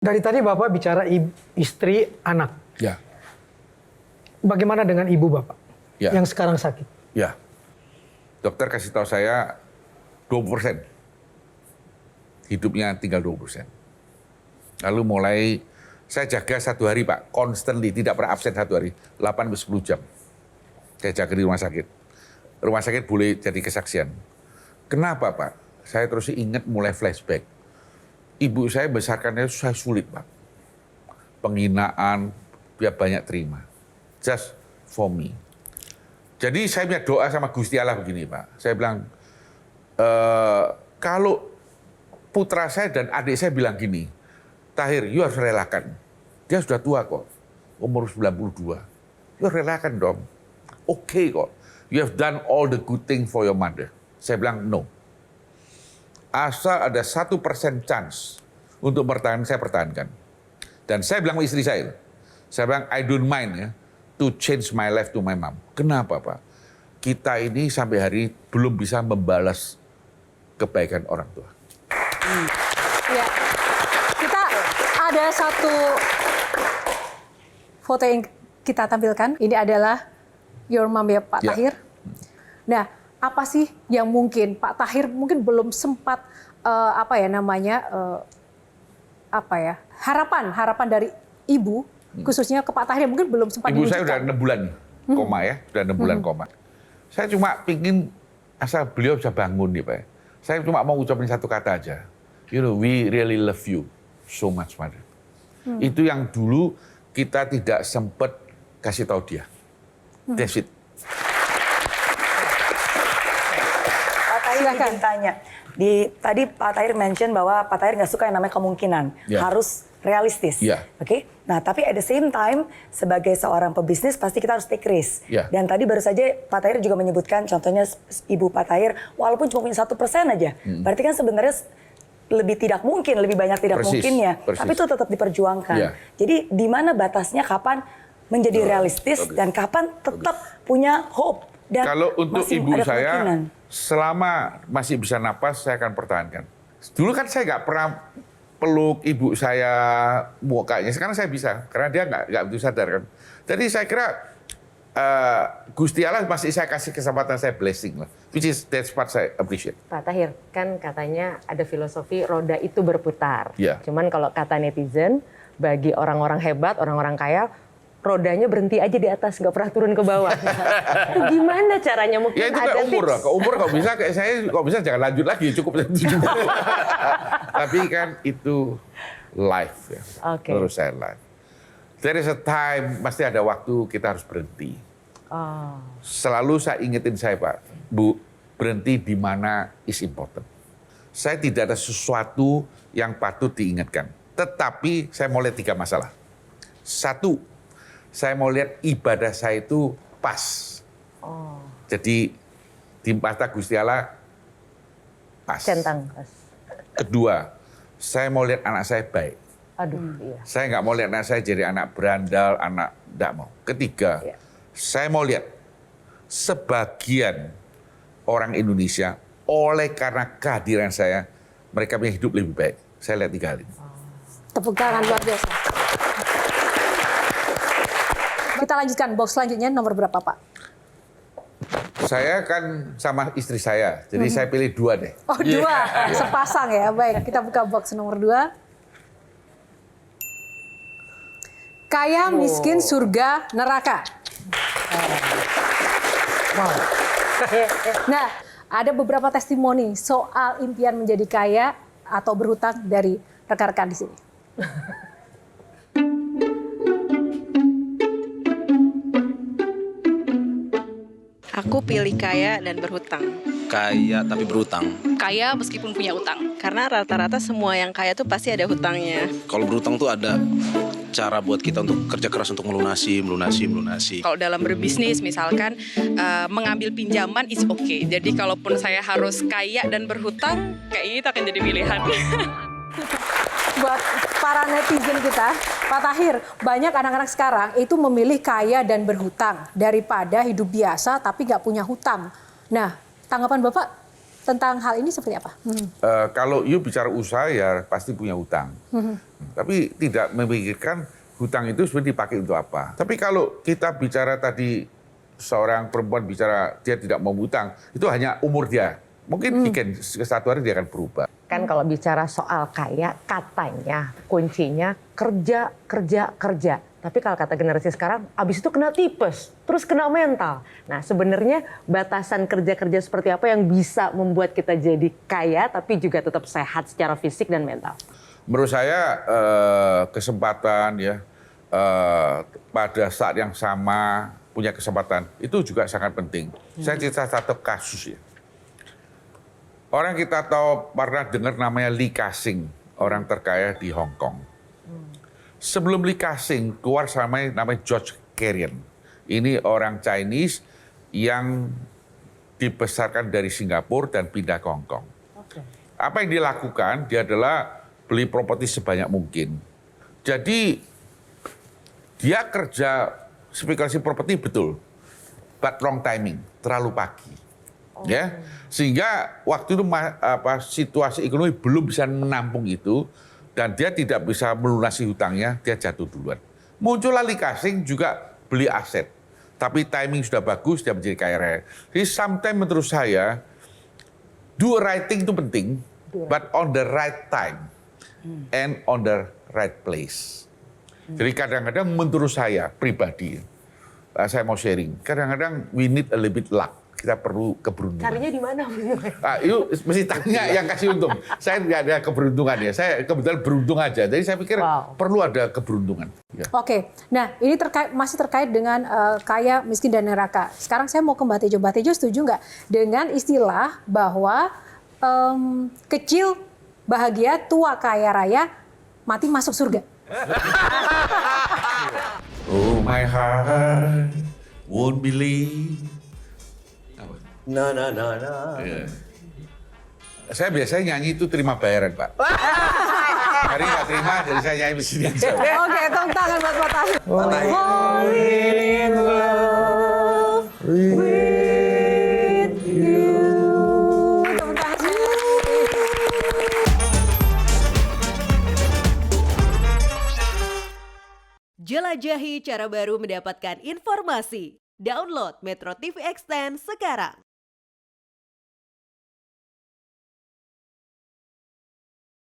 Dari tadi Bapak bicara istri, anak. Ya. Bagaimana dengan ibu Bapak Ya. yang sekarang sakit? Ya. Dokter kasih tahu saya 20%. Hidupnya tinggal 20%. Lalu mulai saya jaga 1 hari Pak, constantly, tidak pernah absen 1 hari, 8-10 jam. Saya jaga di rumah sakit. Rumah sakit boleh jadi kesaksian. Kenapa Pak? Saya terus ingat mulai flashback. Ibu saya besarkannya saya sulit Pak. Penghinaan, dia banyak terima. Just for me. Jadi saya punya doa sama Gusti Allah begini Pak. Saya bilang, kalau putra saya dan adik saya bilang gini, Tahir, you harus relakan. Dia sudah tua kok, umur 92. You harus relakan dong. Oke kok, you have done all the good thing for your mother. Saya bilang, no. Asal ada 1% chance untuk bertahan, saya pertahankan. Dan saya bilang sama istri saya bilang, I don't mind ya, to change my life to my mom. Kenapa Pak? Kita ini sampai hari belum bisa membalas kebaikan orang tua. Ya, kita ada satu foto yang kita tampilkan. Ini adalah your mom ya Pak Ya. Tahir. Nah, apa sih yang mungkin Pak Tahir mungkin belum sempat harapan dari ibu khususnya ke Pak Tahir mungkin belum sempat Ibu saya diwujudkan. udah 6 bulan koma ya, udah 6 bulan koma. Saya cuma pingin asal beliau bisa bangun nih Pak. Saya cuma mau ucapin satu kata aja. You know, we really love you so much, Mother. Itu yang dulu kita tidak sempat kasih tahu dia. That's it. Pak Tahir Silakan. izin tanya. Tadi Pak Tahir mention bahwa Pak Tahir nggak suka yang namanya kemungkinan. Ya. Harus realistis. Ya. Oke. Nah, tapi at the same time sebagai seorang pebisnis pasti kita harus take risk. Ya. Dan tadi baru saja Pak Tahir juga menyebutkan contohnya ibu Pak Tahir walaupun cuma punya 1% aja. Berarti kan sebenarnya lebih tidak mungkin, lebih banyak tidak Persis, mungkinnya. persis. Tapi itu tetap diperjuangkan. Ya. Jadi di mana batasnya kapan menjadi realistis dan kapan tetap punya hope. Dan Kalau untuk masih ibu ada saya, kemungkinan. selama masih bisa napas, saya akan pertahankan. Dulu kan saya nggak pernah peluk ibu saya mukanya. Sekarang saya bisa, karena dia nggak begitu sadar kan. Jadi saya kira Gusti Allah masih saya kasih kesempatan, saya blessing lah. Which is that's part saya appreciate. Pak Tahir, kan katanya ada filosofi roda itu berputar. Iya. Cuman kalau kata netizen, bagi orang-orang hebat, orang-orang kaya, rodanya berhenti aja di atas, nggak pernah turun ke bawah. Itu gimana caranya? Mungkin Ya itu ada kayak umur tips. lah. Ke umur kalau bisa kayak saya, kalau bisa jangan lanjut lagi, cukup. Tapi kan itu life ya. Oke. Menurut saya life. There is a time, pasti ada waktu kita harus berhenti. Oh. Selalu saya ingetin saya Pak, Bu, berhenti di mana is important. Saya tidak ada sesuatu yang patut diingatkan. Tetapi saya mau lihat 3 masalah. 1, saya mau lihat ibadah saya itu pas. Oh. Jadi di mata Gusti Allah pas. Centang. Kedua, saya mau lihat anak saya baik. Aduh, iya. Saya nggak mau lihat anak saya jadi anak berandal, anak nggak mau. Ketiga, Iya. saya mau lihat sebagian orang Indonesia oleh karena kehadiran saya, mereka punya hidup lebih baik. Saya lihat 3 hal ini. Tepuk tangan luar biasa. Kita lanjutkan box selanjutnya nomor berapa Pak? Saya kan sama istri saya, jadi saya pilih 2 deh. Oh 2, sepasang ya. Baik, kita buka box nomor 2. Kaya, miskin, surga, neraka. Wow. Nah, ada beberapa testimoni soal impian menjadi kaya atau berhutang dari rekan-rekan di sini. Aku pilih kaya dan berhutang. Kaya tapi berutang. Kaya meskipun punya utang. Karena rata-rata semua yang kaya tuh pasti ada hutangnya. Kalau berutang tuh ada cara buat kita untuk kerja keras untuk melunasi. Kalau dalam berbisnis misalkan mengambil pinjaman is okay. Jadi kalaupun saya harus kaya dan berhutang, kayaknya itu akan jadi pilihan. Buat para netizen kita, Pak Tahir, banyak anak-anak sekarang itu memilih kaya dan berhutang daripada hidup biasa tapi nggak punya hutang. Nah, tanggapan Bapak tentang hal ini seperti apa? Kalau you bicara usaha ya pasti punya hutang. Tapi tidak memikirkan hutang itu sebenarnya dipakai untuk apa. Tapi kalau kita bicara tadi seorang perempuan bicara dia tidak mau hutang, itu hanya umur dia. Mungkin satu hari dia akan berubah. Kan kalau bicara soal kaya, katanya kuncinya kerja, kerja, kerja. Tapi kalau kata generasi sekarang, abis itu kena tipes, terus kena mental. Nah sebenarnya batasan kerja-kerja seperti apa yang bisa membuat kita jadi kaya, tapi juga tetap sehat secara fisik dan mental? Menurut saya kesempatan ya pada saat yang sama punya kesempatan itu juga sangat penting. Saya cerita satu kasus ya. Orang kita tahu pernah dengar namanya Lee Ka-shing, orang terkaya di Hong Kong. Sebelum Lee Ka-shing keluar namanya George Carrion. Ini orang Chinese yang dibesarkan dari Singapura dan pindah ke Hong Kong. Apa yang dilakukan? Dia adalah beli properti sebanyak mungkin. Jadi dia kerja spekulasi properti betul, but wrong timing, terlalu pagi. Ya, sehingga waktu itu situasi ekonomi belum bisa menampung itu dan dia tidak bisa melunasi hutangnya, dia jatuh duluan. Muncullah Lee Ka-shing juga beli aset, tapi timing sudah bagus, dia menjadi kaya raya. Jadi sometimes menurut saya do right thing itu penting, but on the right time and on the right place. Jadi kadang-kadang menurut saya pribadi, saya mau sharing, kadang-kadang we need a little bit luck. Kita perlu keberuntungan. Carinya di mana? Itu mesti tanya yang kasih untung. Saya nggak ada keberuntungan ya. Saya kebetulan beruntung aja. Jadi saya pikir perlu ada keberuntungan. Ya. Oke, nah ini masih terkait dengan kaya, miskin, dan neraka. Sekarang saya mau ke Mbak Tejo. Mbak Tejo setuju nggak dengan istilah bahwa kecil bahagia, tua kaya raya, mati masuk surga? Oh my heart won't believe. Na na na na. Ya. Saya biasanya nyanyi itu terima bayaran, Pak. Hari nggak terima, jadi saya nyanyi di sini aja. Oke, tepuk tangan buat Pak Tahir. Tepuk tangan sekali lagi. Jelajahi cara baru mendapatkan informasi. Download Metro TV Extend sekarang.